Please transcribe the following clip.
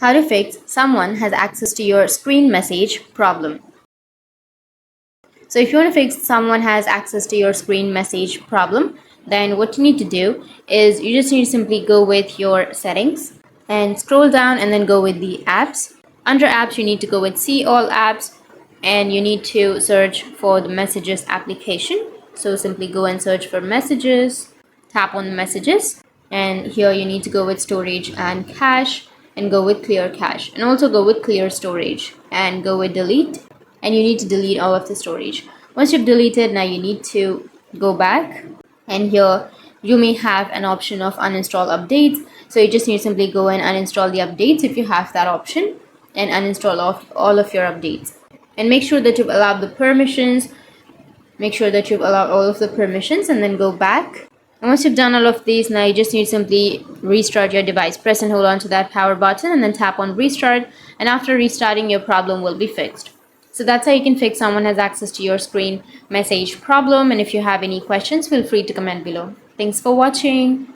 How to fix someone has access to your screen message problem. So if you want to fix someone has access to your screen message problem, then what you need to do is you just need to simply go with your settings and scroll down and then go with the apps. Under apps, you need to go with see all apps and you need to search for the messages application. So simply go and search for messages, tap on the messages, and here you need to go with storage and cache and go with clear cache, and also go with clear storage and go with delete, and you need to delete all of the storage. Once you've deleted, now you need to go back, and here you may have an option of uninstall updates, so you just need to simply go and uninstall the updates if you have that option, and uninstall all of your updates, and make sure that you've allowed the permissions. Make sure that you've allowed all of the permissions and then go back. And once you've done all of these, now you just need to simply restart your device. Press and hold on to that power button and then tap on restart. And after restarting, your problem will be fixed. So that's how you can fix someone has access to your screen message problem. And if you have any questions, feel free to comment below. Thanks for watching.